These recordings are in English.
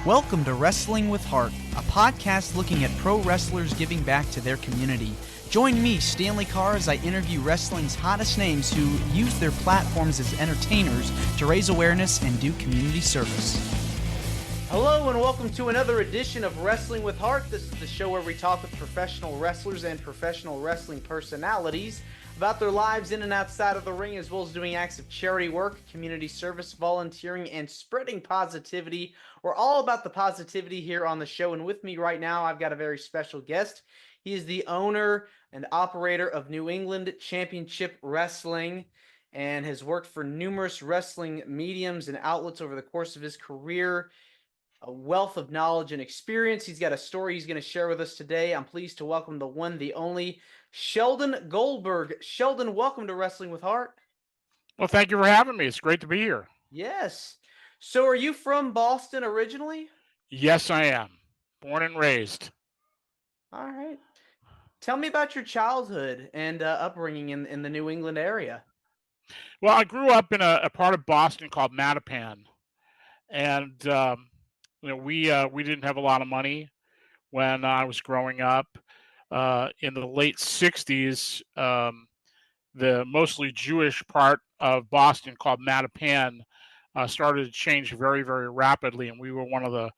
Welcome to Wrestling with Heart, a podcast looking at pro wrestlers giving back to their community. Join me, Stanley Carr, as I interview wrestling's hottest names who use their platforms as entertainers to raise awareness and do community service. Hello and welcome to another edition of Wrestling with Heart. This is the show where we talk with professional wrestlers and professional wrestling personalities about their lives in and outside of the ring, as well as doing acts of charity work, community service, volunteering, and spreading positivity. We're all about the positivity here on the show, and with me right now, I've got a very special guest. He is the owner and operator of New England Championship Wrestling and has worked for numerous wrestling mediums and outlets over the course of his career. A wealth of knowledge and experience. He's got a story he's going to share with us today. I'm pleased to welcome the one, the only, Sheldon Goldberg. Sheldon, welcome to Wrestling with Heart. Well, thank you for having me. It's great to be here. Yes. So are you from Boston originally? Yes, I am. Born and raised. All right. Tell me about your childhood and upbringing in the New England area. Well, I grew up in a part of Boston called Mattapan. And, we didn't have a lot of money when I was growing up. In the late 60s, the mostly Jewish part of Boston called Mattapan started to change very, very rapidly, and we were one of the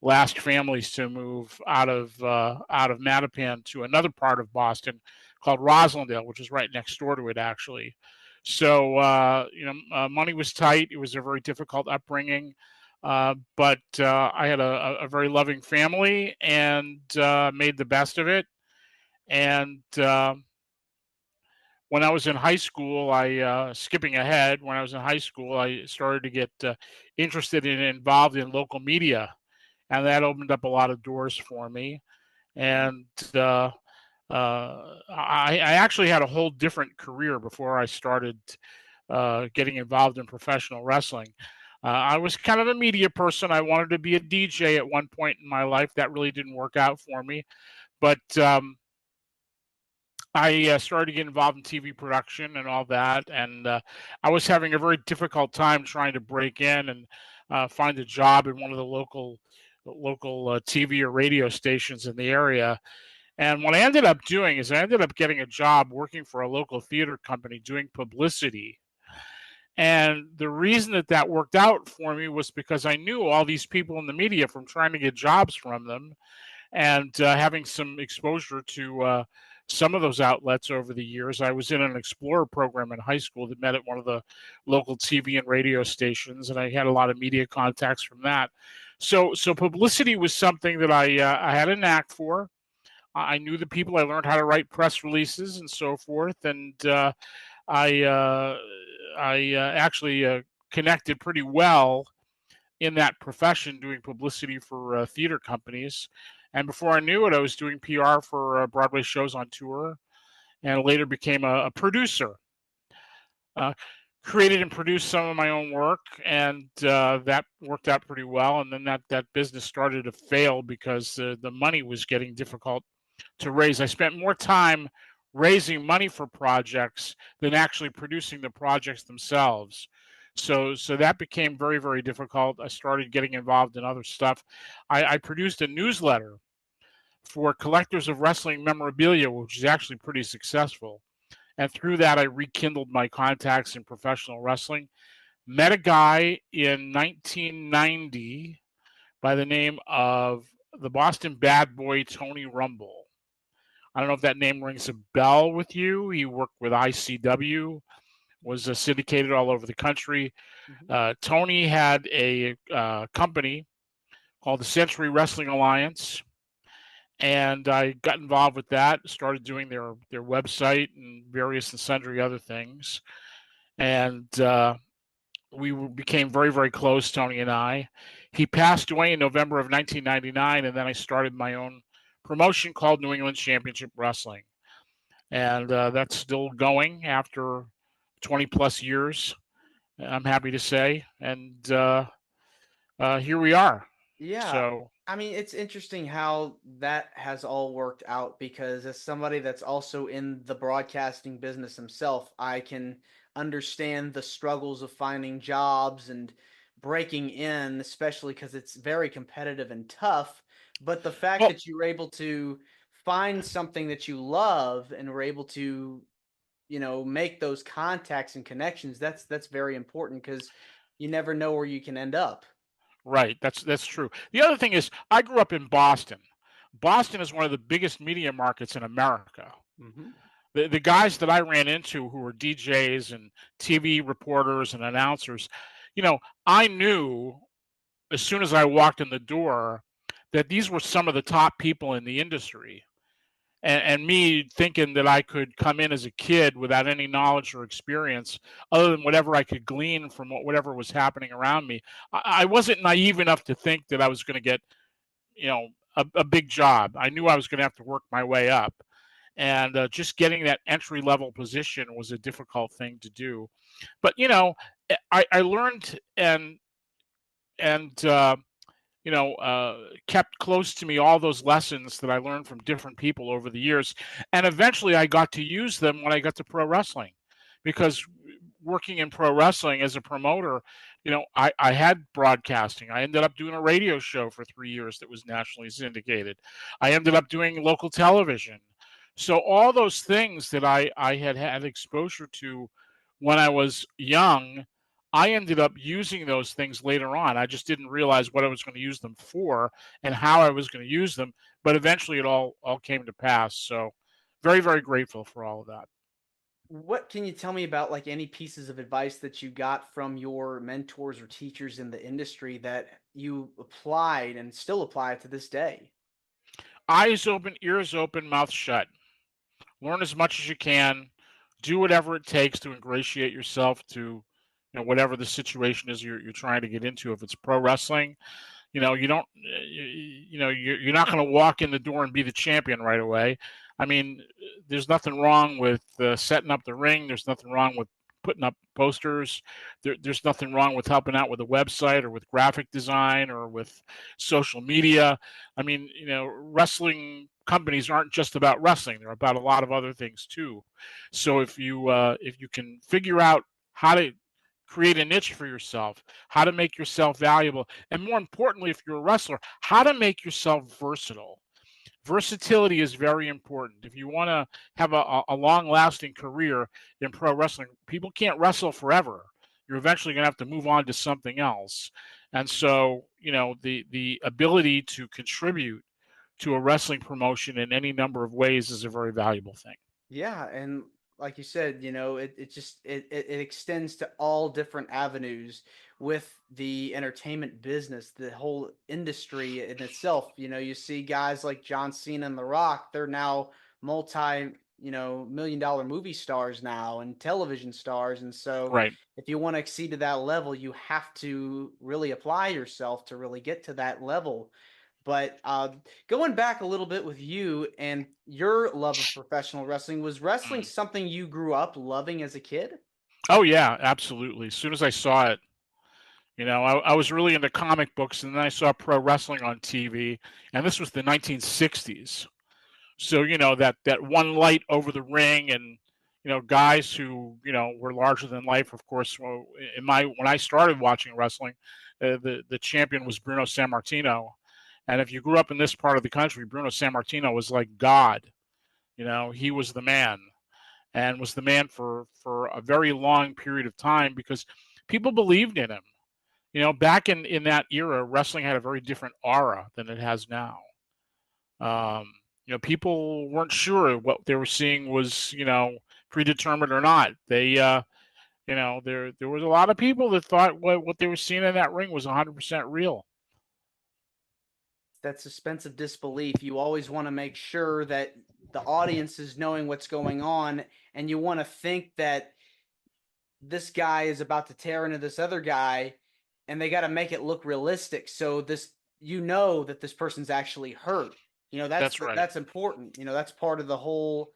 last families to move out of Mattapan to another part of Boston called Roslindale, which is right next door to it, actually. So money was tight. It was a very difficult upbringing, but I had a very loving family and made the best of it. And when I was in high school, skipping ahead, when I was in high school, I started to get interested and involved in local media, and that opened up a lot of doors for me. And I actually had a whole different career before I started getting involved in professional wrestling. I was kind of a media person. I wanted to be a DJ at one point in my life. That really didn't work out for me. But I started to get involved in TV production and all that, and I was having a very difficult time trying to break in and find a job in one of the local TV or radio stations in the area. And what I ended up doing is I ended up getting a job working for a local theater company doing publicity. And the reason that worked out for me was because I knew all these people in the media from trying to get jobs from them and having some exposure to some of those outlets over the years. I was in an Explorer program in high school that met at one of the local TV and radio stations, and I had a lot of media contacts from that. So publicity was something that I had a knack for. I knew the people. I learned how to write press releases and so forth, and I actually connected pretty well in that profession doing publicity for theater companies. And before I knew it, I was doing PR for Broadway shows on tour, and later became a producer. Created and produced some of my own work, and that worked out pretty well. And then that business started to fail because the money was getting difficult to raise. I spent more time raising money for projects than actually producing the projects themselves. So that became very, very difficult. I started getting involved in other stuff. I produced a newsletter for collectors of wrestling memorabilia, which is actually pretty successful. And through that, I rekindled my contacts in professional wrestling. Met a guy in 1990 by the name of the Boston Bad Boy, Tony Rumble. I don't know if that name rings a bell with you. He worked with ICW, was syndicated all over the country. Tony had a company called the Century Wrestling Alliance, and I got involved with that, started doing their website and various and sundry other things. And we became very, very close, Tony and I. He passed away in November of 1999, and then I started my own promotion called New England Championship Wrestling. And that's still going after 20 plus years, I'm happy to say. And here we are. Yeah. So, I mean, it's interesting how that has all worked out, because as somebody that's also in the broadcasting business himself, I can understand the struggles of finding jobs and breaking in, especially because it's very competitive and tough. But the fact Well, that you were able to find something that you love and were able to, make those contacts and connections, that's very important because you never know where you can end up. right. That's true. The other thing is, I grew up in Boston. Boston is one of the biggest media markets in America. Hmm. The guys that I ran into who were DJs and TV reporters and announcers, you know, I knew as soon as I walked in the door that these were some of the top people in the industry. And me thinking that I could come in as a kid without any knowledge or experience other than whatever I could glean from whatever was happening around me. I wasn't naive enough to think that I was going to get, you know, a big job. I knew I was going to have to work my way up. And just getting that entry level position was a difficult thing to do. But, I learned and kept close to me all those lessons that I learned from different people over the years. And eventually I got to use them when I got to pro wrestling because working in pro wrestling as a promoter, I had broadcasting. I ended up doing a radio show for 3 years that was nationally syndicated. I ended up doing local television. So all those things that I had exposure to when I was young, I ended up using those things later on. I just didn't realize what I was going to use them for and how I was going to use them, but eventually it all came to pass. So very, very grateful for all of that. What can you tell me about like any pieces of advice that you got from your mentors or teachers in the industry that you applied and still apply to this day? Eyes open, ears open, mouth shut. Learn as much as you can. Do whatever it takes to ingratiate yourself to whatever the situation is you're trying to get into. If it's pro wrestling, you don't you're not going to walk in the door and be the champion right away. I mean, there's nothing wrong with setting up the ring. There's nothing wrong with putting up posters. There's nothing wrong with helping out with a website or with graphic design or with social media. I mean, wrestling companies aren't just about wrestling. They're about a lot of other things too. So if you can figure out how to create a niche for yourself, how to make yourself valuable, and more importantly, if you're a wrestler, how to make yourself versatile. Versatility is very important. If you want to have a long lasting career in pro wrestling, people can't wrestle forever. You're eventually going to have to move on to something else. And so, the ability to contribute to a wrestling promotion in any number of ways is a very valuable thing. Yeah, and like you said, it just it extends to all different avenues with the entertainment business, the whole industry in itself. You see guys like John Cena and The Rock, they're now multi, $1 million movie stars now and television stars. And so Right. if you want to exceed to that level, you have to really apply yourself to really get to that level. But going back a little bit with you and your love of professional wrestling, was wrestling Mm. something you grew up loving as a kid? Oh yeah, absolutely. As soon as I saw it, I was really into comic books, and then I saw pro wrestling on TV, and this was the 1960s. So that one light over the ring, and guys who were larger than life. Of course, when I started watching wrestling, the champion was Bruno Sammartino, and if you grew up in this part of the country, Bruno Sammartino was like God. He was the man, and was the man for a very long period of time because people believed in him. Back in that era, wrestling had a very different aura than it has now. People weren't sure what they were seeing was, predetermined or not. There was a lot of people that thought what they were seeing in that ring was 100% real. That suspense of disbelief. You always want to make sure that the audience is knowing what's going on, and you want to think that this guy is about to tear into this other guy, and they got to make it look realistic. So that this person's actually hurt. That's right. That's important. That's part of the whole.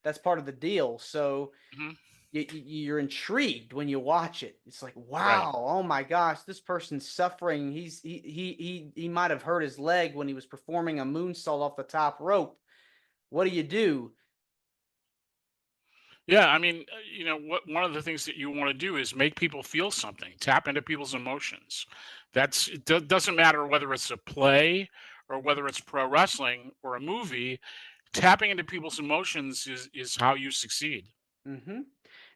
That's part of the deal. So Hmm. you're intrigued when you watch it. It's like, Right. wow, oh my gosh, this person's suffering. He might have hurt his leg when he was performing a moonsault off the top rope. What do you do? Yeah, I mean, one of the things that you want to do is make people feel something, tap into people's emotions. Doesn't matter whether it's a play or whether it's pro wrestling or a movie. Tapping into people's emotions is how you succeed. Hmm.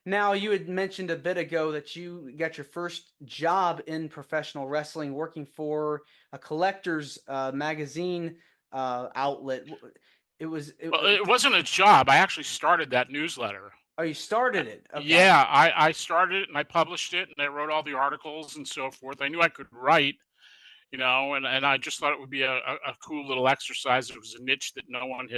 Now, you had mentioned a bit ago that you got your first job in professional wrestling working for a collector's magazine outlet. It was, Well, it wasn't a job. I actually started that newsletter. oh, you started it. Okay. Yeah, I started it and I published it and I wrote all the articles and so forth. I knew I could write, and I just thought it would be a cool little exercise. It was a niche that no one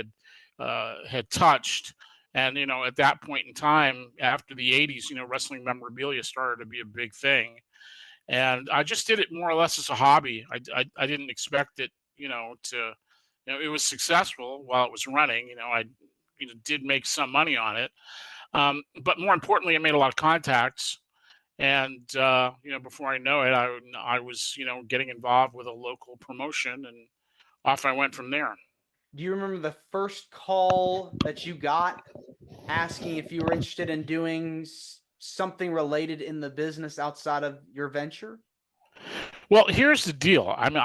had touched. And at that point in time, after the '80s, wrestling memorabilia started to be a big thing, and I just did it more or less as a hobby. I didn't expect it, to, it was successful while it was running. I did make some money on it, but more importantly, I made a lot of contacts. And before I know it, I was getting involved with a local promotion, and off I went from there. Do you remember the first call that you got asking if you were interested in doing something related in the business outside of your venture? Well, here's the deal. I mean,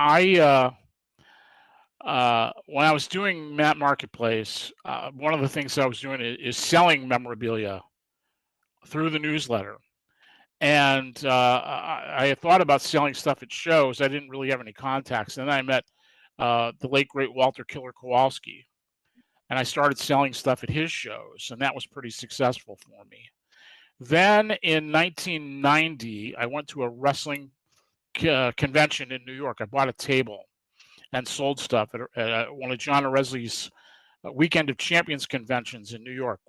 when I was doing Matt Marketplace, one of the things I was doing is selling memorabilia through the newsletter. And I had thought about selling stuff at shows. I didn't really have any contacts. And then I met the late great Walter Killer Kowalski, and I started selling stuff at his shows, and that was pretty successful for me. Then in 1990, I went to a wrestling convention in New York. I bought a table and sold stuff at one of John Aresley's Weekend of Champions conventions in New York.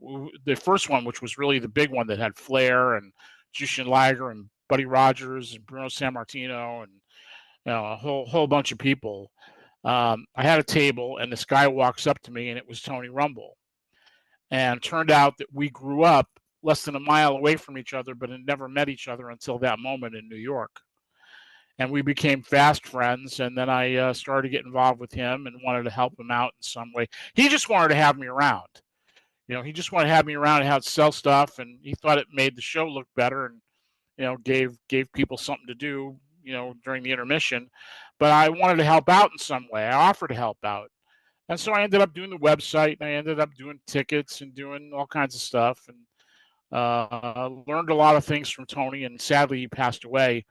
The first one, which was really the big one that had Flair and Jushin Liger and Buddy Rogers and Bruno Sammartino and a whole bunch of people. I had a table, and this guy walks up to me, and it was Tony Rumble. And turned out that we grew up less than a mile away from each other, but had never met each other until that moment in New York. And we became fast friends. And then I started to get involved with him and wanted to help him out in some way. He just wanted to have me around. He just wanted to have me around and how to sell stuff, and he thought it made the show look better, and gave people something to do, during the intermission. But I wanted to help out in some way. I offered to help out. And so I ended up doing the website, and I ended up doing tickets and doing all kinds of stuff, and learned a lot of things from Tony. And sadly, he passed away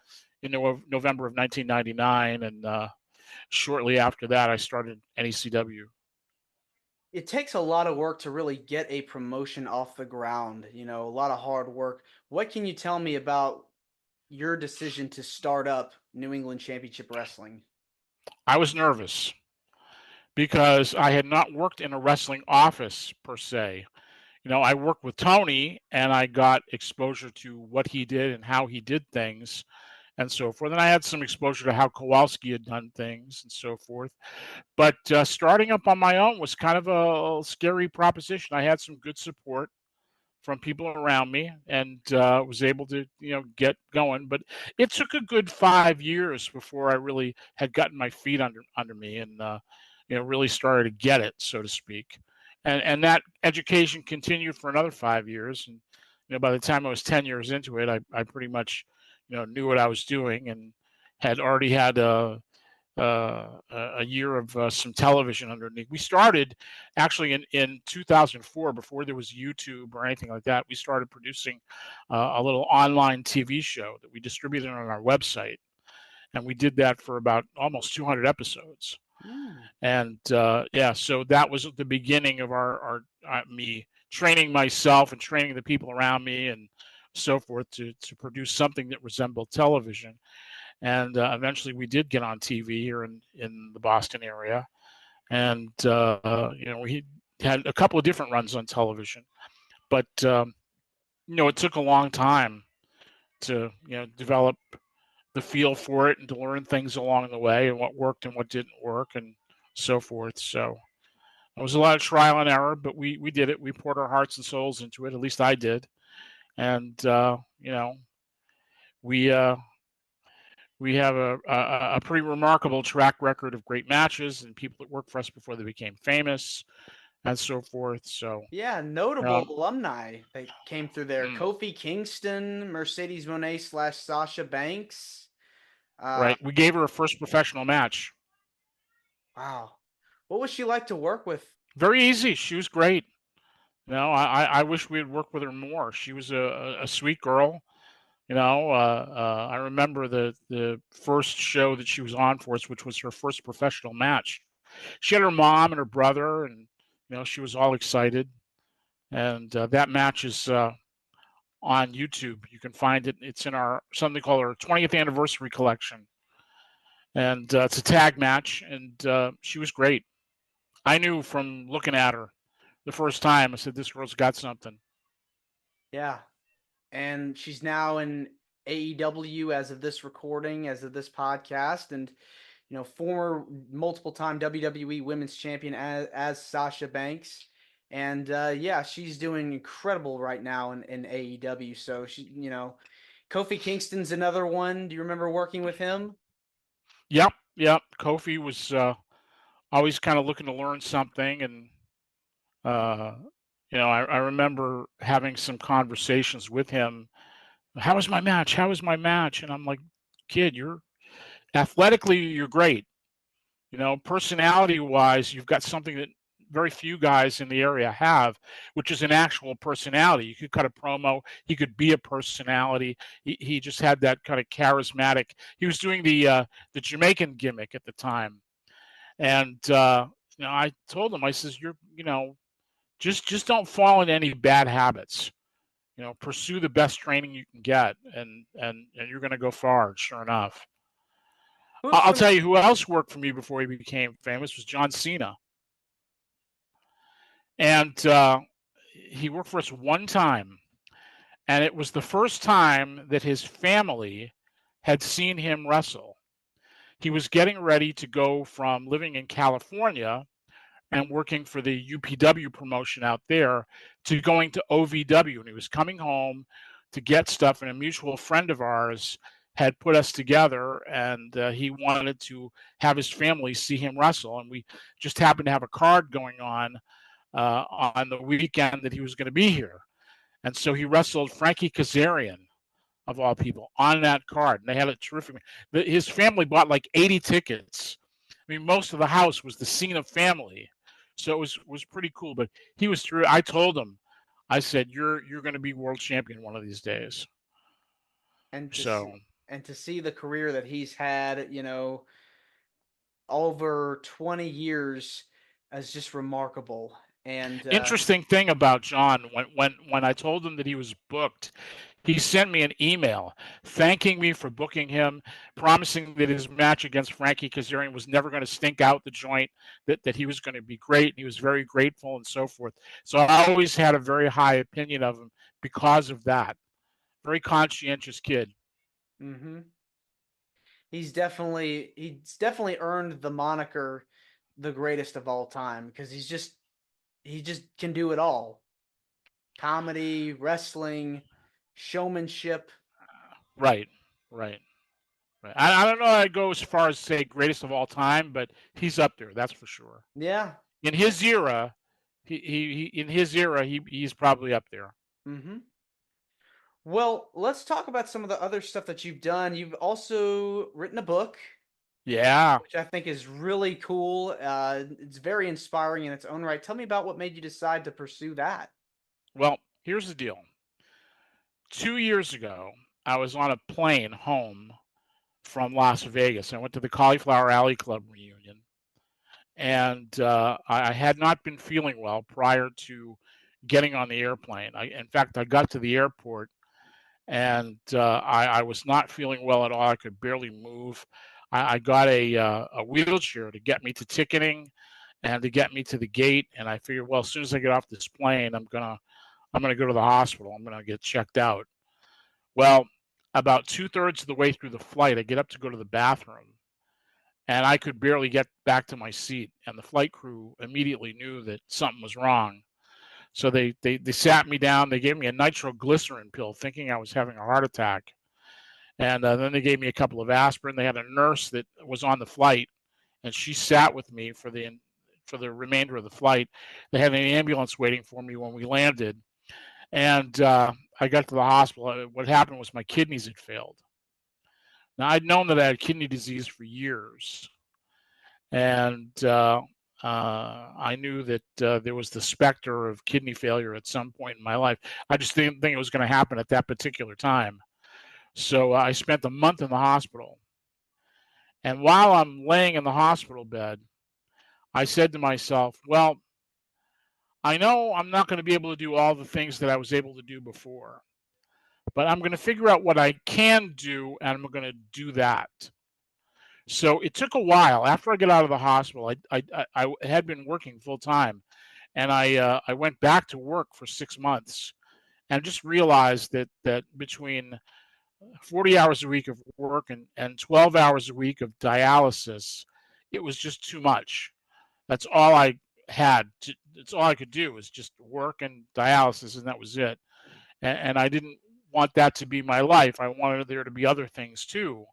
in November of 1999. And shortly after that, I started NECW. It takes a lot of work to really get a promotion off the ground, a lot of hard work. What can you tell me about your decision to start up New England Championship Wrestling? I was nervous because I had not worked in a wrestling office per se. I worked with Tony, and I got exposure to what he did and how he did things and so forth. And I had some exposure to how Kowalski had done things and so forth. But starting up on my own was kind of a scary proposition. I had some good support from people around me, and was able to get going. But it took a good 5 years before I really had gotten my feet under me, and really started to get it, so to speak. And that education continued for another 5 years. And by the time I was 10 years into it, I pretty much knew what I was doing, and had already had a year of some television underneath. We started actually in 2004, before there was YouTube or anything like that. We started producing a little online TV show that we distributed on our website, and we did that for about almost 200 episodes. Mm. And yeah, so that was the beginning of our me training myself and training the people around me and so forth to produce something that resembled television. And eventually we did get on TV here in the Boston area. And we had a couple of different runs on television, but it took a long time to develop the feel for it and to learn things along the way, and what worked and what didn't work and so forth. So it was a lot of trial and error, but we did it. We poured our hearts and souls into it. At least I did. And we we have a pretty remarkable track record of great matches and people that worked for us before they became famous. and so forth. So Yeah, notable um, alumni that came through there. mm, Kofi Kingston, Mercedes Monet / Sasha Banks. Uh, right, we gave her a first professional match. wow. What was she like to work with? Very easy. She was great. I wish we had worked with her more. She was a sweet girl. I remember the first show that she was on for us, which was her first professional match. She had her mom and her brother, and she was all excited. And that match is on YouTube. You can find it. It's in our something called our 20th anniversary collection, and it's a tag match. And she was great. I knew from looking at her the first time. I said, "This girl's got something." Yeah. And she's now in AEW as of this recording, as of this podcast, and former multiple time WWE Women's Champion as Sasha Banks. And yeah, she's doing incredible right now in AEW. So Kofi Kingston's another one. Do you remember working with him? Yep, yep. Kofi was always kind of looking to learn something, and uh, I remember having some conversations with him. How was my match? How was my match? And I'm like, kid, you're athletically, you're great. Personality wise, you've got something that very few guys in the area have, which is an actual personality. You could cut a promo. He could be a personality. He just had that kind of charismatic. He was doing the Jamaican gimmick at the time, and I told him, I says, just don't fall into any bad habits. Pursue the best training you can get, and you're going to go far. Sure enough. Who's I'll some? tell you who else worked for me before he became famous was John Cena. And he worked for us one time, and it was the first time that his family had seen him wrestle. He was getting ready to go from living in California and working for the UPW promotion out there to going to OVW. And he was coming home to get stuff, and a mutual friend of ours had put us together, and he wanted to have his family see him wrestle. And we just happened to have a card going on the weekend that he was going to be here. And so he wrestled Frankie Kazarian, of all people, on that card. And they had a terrific. His family bought like 80 tickets. I mean, most of the house was the Cena family, so it was pretty cool. But he was through. I told him, I said, "You're going to be world champion one of these days." and to So see, and to see the career that he's had, over 20 years is just remarkable. And interesting thing about John, when I told him that he was booked, he sent me an email thanking me for booking him, promising that his match against Frankie Kazarian was never going to stink out the joint, that he was going to be great. And he was very grateful and so forth. So I always had a very high opinion of him because of that. Very conscientious kid. hmm he's definitely earned the moniker the greatest of all time because he just can do it all. Comedy, wrestling, showmanship. Right, right, right. I don't know. I'd go as far as say greatest of all time, but he's up there. That's for sure. Yeah. In his era, he's probably up there. hmm Well, let's talk about some of the other stuff that you've done. You've also written a book, Yeah. which I think is really cool. It's very inspiring in its own right. Tell me about what made you decide to pursue that. Well, here's the deal. 2 years ago, I was on a plane home from Las Vegas. I went to the Cauliflower Alley Club reunion, and I had not been feeling well prior to getting on the airplane. In fact, I got to the airport, and I was not feeling well at all. I could barely move. I got a wheelchair to get me to ticketing and to get me to the gate. And I figured, well, as soon as I get off this plane, I'm gonna go to the hospital. I'm gonna get checked out. Well, about two-thirds of the way through the flight, I get up to go to the bathroom, and I could barely get back to my seat. And the flight crew immediately knew that something was wrong. So they sat me down. They gave me a nitroglycerin pill, thinking I was having a heart attack. And then they gave me a couple of aspirin. They had a nurse that was on the flight, and she sat with me for the remainder of the flight. They had an ambulance waiting for me when we landed, and I got to the hospital. What happened was my kidneys had failed. Now I'd known that I had kidney disease for years, and I knew that there was the specter of kidney failure at some point in my life. I just didn't think it was going to happen at that particular time. So I spent a month in the hospital. And while I'm laying in the hospital bed, I said to myself, well, I know I'm not going to be able to do all the things that I was able to do before, but I'm going to figure out what I can do, and I'm going to do that. So it took a while. After I got out of the hospital, I had been working full time, and I went back to work for 6 months, and just realized that between 40 hours a week of work and 12 hours a week of dialysis, it was just too much. That's all I had. It's all I could do was just work and dialysis, and that was it. And I didn't want that to be my life. I wanted there to be other things too.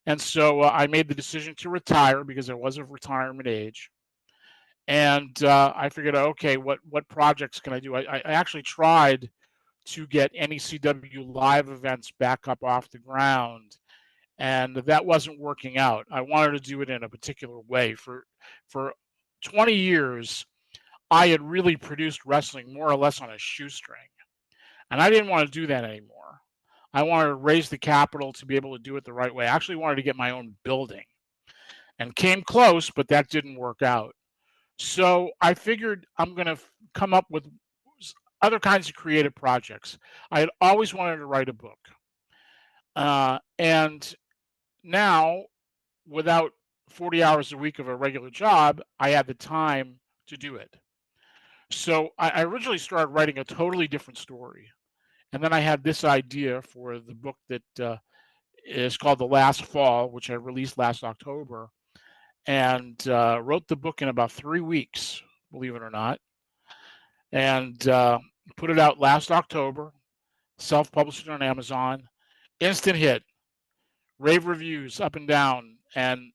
And so I made the decision to retire because I was of retirement age. And I figured, okay, what projects can I do? I actually tried to get NECW live events back up off the ground, and that wasn't working out. I wanted to do it in a particular way. For 20 years, I had really produced wrestling more or less on a shoestring, and I didn't want to do that anymore. I wanted to raise the capital to be able to do it the right way. I actually wanted to get my own building, and came close, but that didn't work out. So I figured I'm going to come up with other kinds of creative projects. I had always wanted to write a book. And now, without 40 hours a week of a regular job, I had the time to do it. So I originally started writing a totally different story. And then I had this idea for the book that is called The Last Fall, which I released last October, and wrote the book in about 3 weeks, believe it or not, and put it out last October, self-published on Amazon, instant hit, rave reviews up and down, and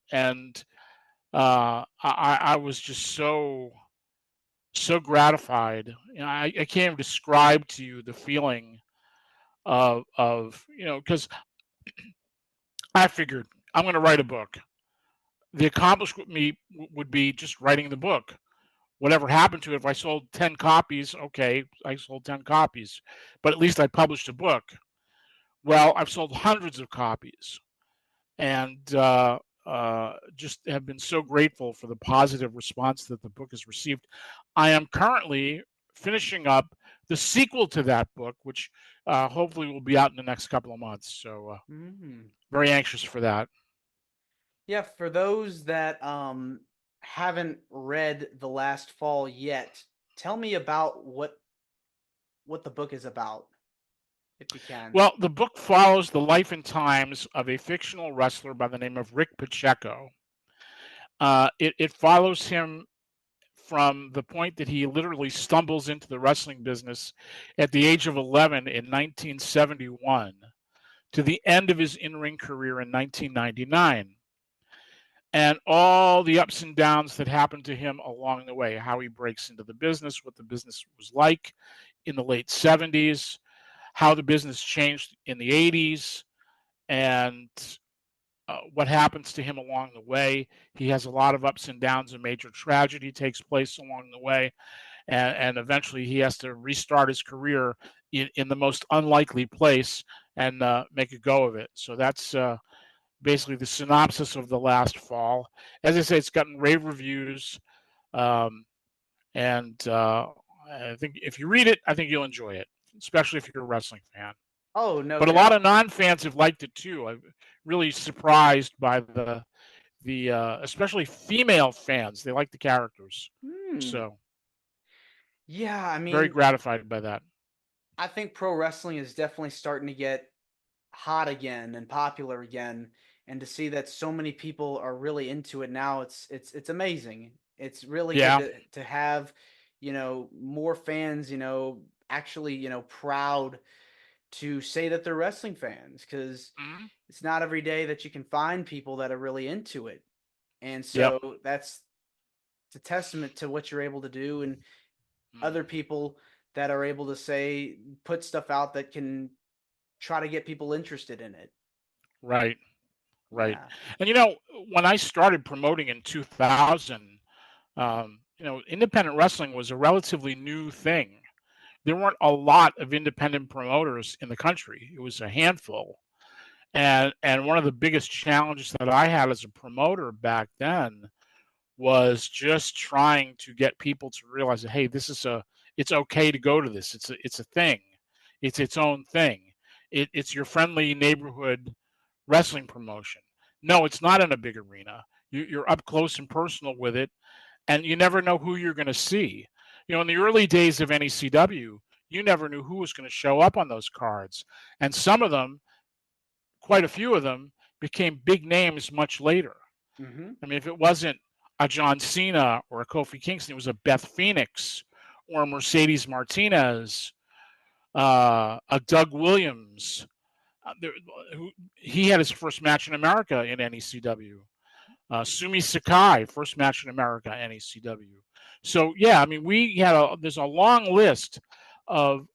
I was just so gratified. I can't even describe to you the feeling of because I figured I'm going to write a book. The accomplishment me would be just writing the book. Whatever happened to it, if I sold 10 copies, okay, I sold 10 copies, but at least I published a book. Well, I've sold hundreds of copies, and just have been so grateful for the positive response that the book has received. I am currently finishing up the sequel to that book, which hopefully will be out in the next couple of months. So very anxious for that. Yeah, for those that haven't read The Last Fall yet, tell me about what the book is about, if you can. Well, the book follows the life and times of a fictional wrestler by the name of Rick Pacheco. It follows him from the point that he literally stumbles into the wrestling business at the age of 11 in 1971 to the end of his in-ring career in 1999. And all the ups and downs that happened to him along the way, how he breaks into the business, what the business was like in the late 70s, how the business changed in the 80s, and what happens to him along the way. He has a lot of ups and downs. A major tragedy takes place along the way, and eventually he has to restart his career in the most unlikely place and make a go of it. So that's basically the synopsis of The Last Fall. As I say, it's gotten rave reviews, and I think if you read it, I think you'll enjoy it, especially if you're a wrestling fan. Oh, no But a doubt. lot of non-fans have liked it too. I'm really surprised by the especially female fans. They like the characters, so Yeah, I very mean, gratified by that. I think pro wrestling is definitely starting to get hot again and popular again, and to see that so many people are really into it now, it's amazing. It's really good Yeah. to have, more fans, actually, proud to say that they're wrestling fans, because Mhm. it's not every day that you can find people that are really into it. And Yep. so that's it's a testament to what you're able to do, and Mm. other people that are able to say put stuff out that can try to get people interested in it. Right, right. Yeah. And when I started promoting in 2000, independent wrestling was a relatively new thing. There weren't a lot of independent promoters in the country. It was a handful. And one of the biggest challenges that I had as a promoter back then was just trying to get people to realize that, hey, it's okay to go to this. It's a thing. It's its own thing. It's your friendly neighborhood wrestling promotion. No, it's not in a big arena. You're up close and personal with it, and you never know who you're going to see. In the early days of NECW, you never knew who was going to show up on those cards, and some of them, quite a few of them, became big names much later. Mm-hmm. I mean, if it wasn't a John Cena or a Kofi Kingston, it was a Beth Phoenix or a Mercedes Martinez, a Doug Williams. He had his first match in America in NECW. Sumi Sakai, first match in America, NECW. So yeah, I mean, there's a long list of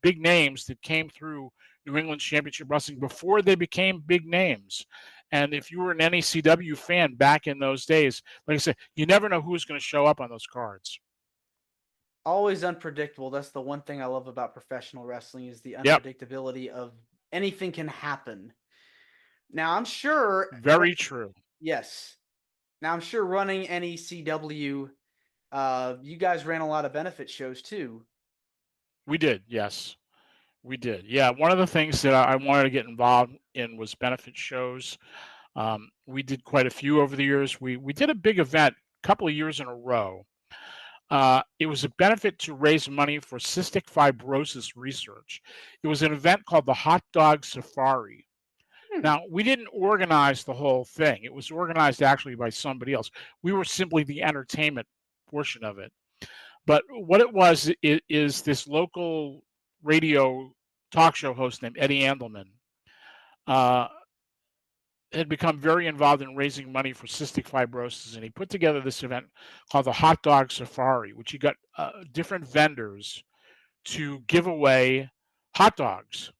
big names that came through New England Championship Wrestling before they became big names. And if you were an NECW fan back in those days, like I said, you never know who's going to show up on those cards. Always unpredictable. That's the one thing I love about professional wrestling, is the Yep, unpredictability of anything can happen. Now I'm sure very true. yes. Now I'm sure running NECW, you guys ran a lot of benefit shows too. We did, yes. We did. Yeah, one of the things that I wanted to get involved in was benefit shows. We did quite a few over the years. We did a big event a couple of years in a row. It was a benefit to raise money for cystic fibrosis research. It was an event called the Hot Dog Safari. Hmm. Now, we didn't organize the whole thing. It was organized actually by somebody else. We were simply the entertainment portion of it. But what it was is this local radio talk show host named Eddie Andelman uh, had become very involved in raising money for cystic fibrosis, and he put together this event called the Hot Dog Safari, which he got different vendors to give away hot dogs.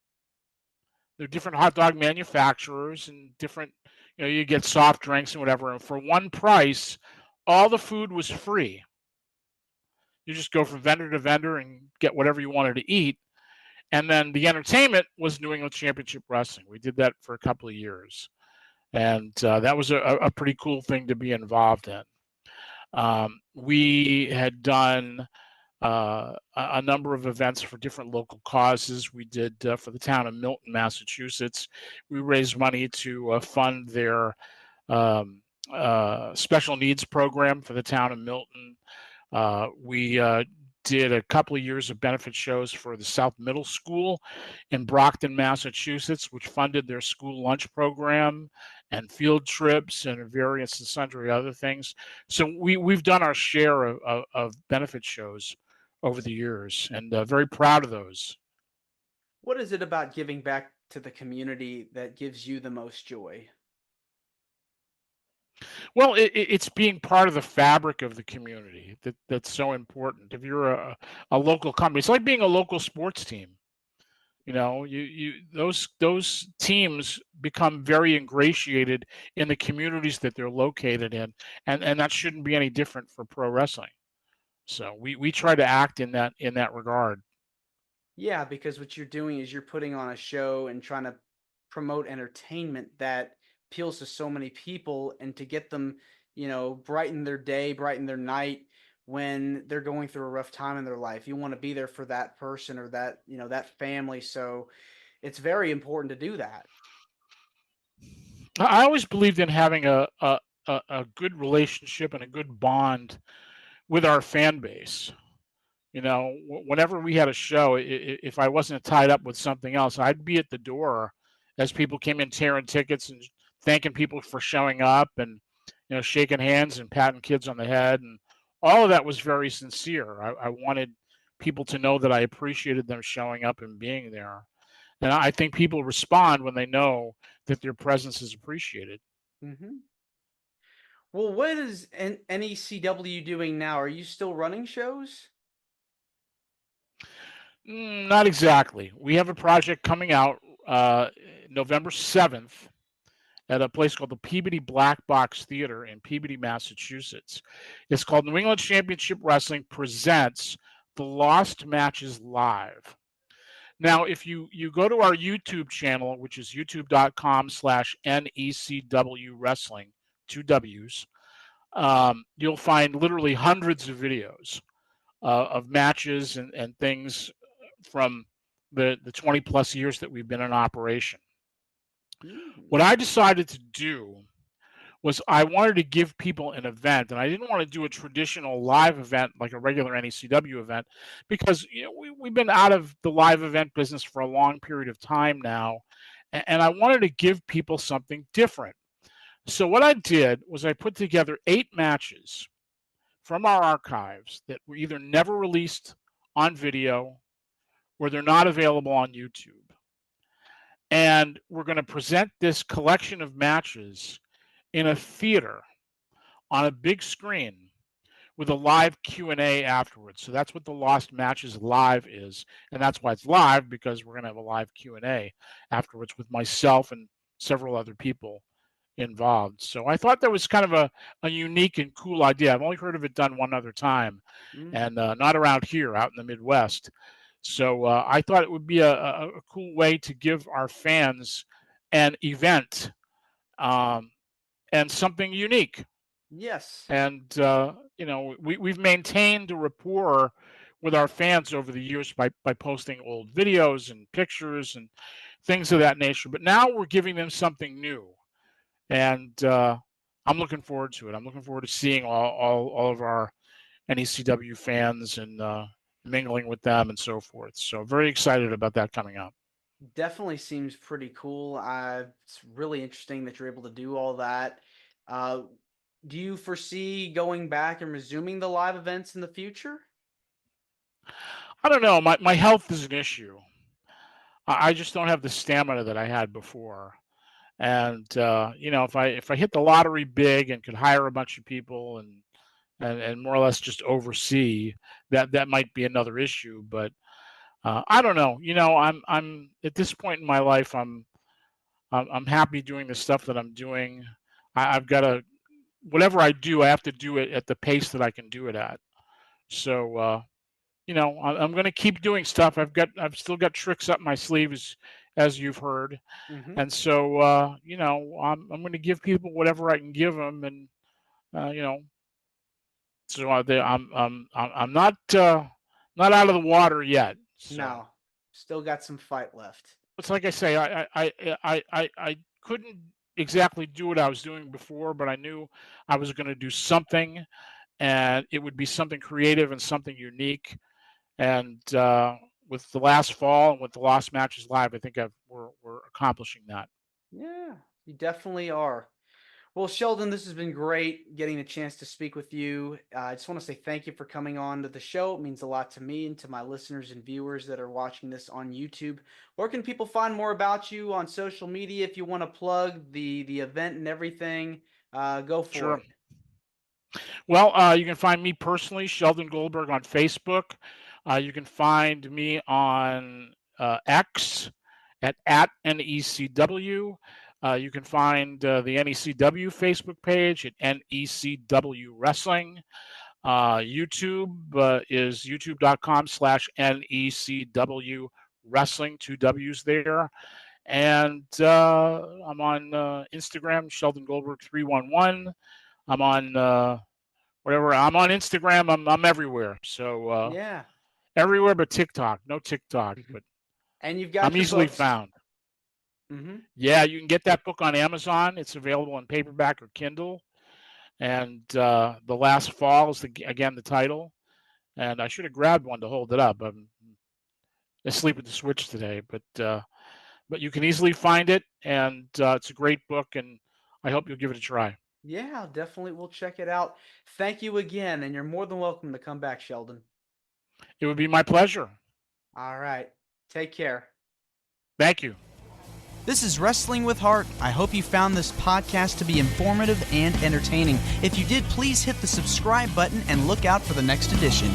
There are different hot dog manufacturers and different, you get soft drinks and whatever. And for one price, all the food was free. You just go from vendor to vendor and get whatever you wanted to eat. And then the entertainment was New England Championship Wrestling. We did that for a couple of years. And that was a pretty cool thing to be involved in. We had done a number of events for different local causes. We did for the town of Milton, Massachusetts. We raised money to fund their special needs program for the town of Milton. We did a couple of years of benefit shows for the South Middle School in Brockton, Massachusetts, which funded their school lunch program and field trips and various and sundry other things. So we've done our share of benefit shows over the years, and very proud of those. What is it about giving back to the community that gives you the most joy? Well, it's being part of the fabric of the community that's so important. If you're a local company, it's like being a local sports team. Those teams become very ingratiated in the communities that they're located in, and that shouldn't be any different for pro wrestling. So we try to act in that regard. Yeah, because what you're doing is you're putting on a show and trying to promote entertainment that appeals to so many people, and to get them, brighten their day, brighten their night when they're going through a rough time in their life. You want to be there for that person or that family. So it's very important to do that. I always believed in having a good relationship and a good bond with our fan base. Whenever we had a show, if I wasn't tied up with something else, I'd be at the door as people came in tearing tickets and thanking people for showing up, and shaking hands and patting kids on the head, and all of that was very sincere. I wanted people to know that I appreciated them showing up and being there, and I think people respond when they know that their presence is appreciated. Hmm. Well, what is NECW doing now? Are you still running shows? Not exactly. We have a project coming out uh, November 7th at a place called the Peabody Black Box Theater in Peabody, Massachusetts. It's called New England Championship Wrestling Presents the Lost Matches Live. Now, if you go to our YouTube channel, which is youtube.com/NECW Wrestling, two W's, you'll find literally hundreds of videos of matches and things from the 20 plus years that we've been in operation. Mm. What I decided to do was I wanted to give people an event, and I didn't want to do a traditional live event like a regular NECW event because we've been out of the live event business for a long period of time now, and I wanted to give people something different. So what I did was I put together 8 matches from our archives that were either never released on video or they're not available on YouTube. And we're going to present this collection of matches in a theater on a big screen with a live Q&A afterwards. So that's what the Lost Matches Live is, and that's why it's live, because we're going to have a live Q&A afterwards with myself and several other people involved. So I thought that was kind of a unique and cool idea. I've only heard of it done one other time, Mm. and not around here, out in the Midwest. So I thought it would be a cool way to give our fans an event, um, and something unique. Yes. And we've maintained a rapport with our fans over the years by posting old videos and pictures and things of that nature. But now we're giving them something new, and I'm looking forward to it. I'm looking forward to seeing all of our NECW fans and mingling with them and so forth. So very excited about that coming up. Definitely seems pretty cool. It's really interesting that you're able to do all that. Uh, do you foresee going back and resuming the live events in the future? I don't know. My health is an issue. I just don't have the stamina that I had before. And if I hit the lottery big and could hire a bunch of people and more or less just oversee, that might be another issue. But I don't know. I'm at this point in my life. I'm happy doing the stuff that I'm doing. I've got to whatever I do, I have to do it at the pace that I can do it at. So I'm going to keep doing stuff. I've still got tricks up my sleeve, as you've heard, Mm-hmm. and so I'm going to give people whatever I can give them, and uh, you know, so I'm not out of the water yet. So No, still got some fight left. it's like I say, I couldn't exactly do what I was doing before, but I knew I was going to do something, and it would be something creative and something unique. And with the last fall and with the Lost Matches Live, I think we're accomplishing that. Yeah, you definitely are. Well, Sheldon, this has been great getting a chance to speak with you. I just want to say thank you for coming on to the show. It means a lot to me and to my listeners and viewers that are watching this on YouTube. Where can people find more about you on social media if you want to plug the event and everything? Go for Sure. it. Well, you can find me personally, Sheldon Goldberg, on Facebook. You can find me on X at NECW. You can find the NECW Facebook page at NECW Wrestling. YouTube is youtube.com/NECW Wrestling, two W's there. And I'm on Instagram, Sheldon Goldberg 311. I'm on whatever. I'm on Instagram. I'm everywhere. So Yeah. everywhere but TikTok. No TikTok, but And you've I'm got your easily books. found. Mm-hmm. Yeah, you can get that book on Amazon. It's available in paperback or Kindle. And The Last Fall is again the title. And I should have grabbed one to hold it up. I'm asleep at the switch today, but you can easily find it, and it's a great book, and I hope you'll give it a try. Yeah, definitely. We'll check it out. Thank you again, and you're more than welcome to come back, Sheldon. It would be my pleasure. All right. Take care. Thank you. This is Wrestling with Heart. I hope you found this podcast to be informative and entertaining. If you did, please hit the subscribe button and look out for the next edition.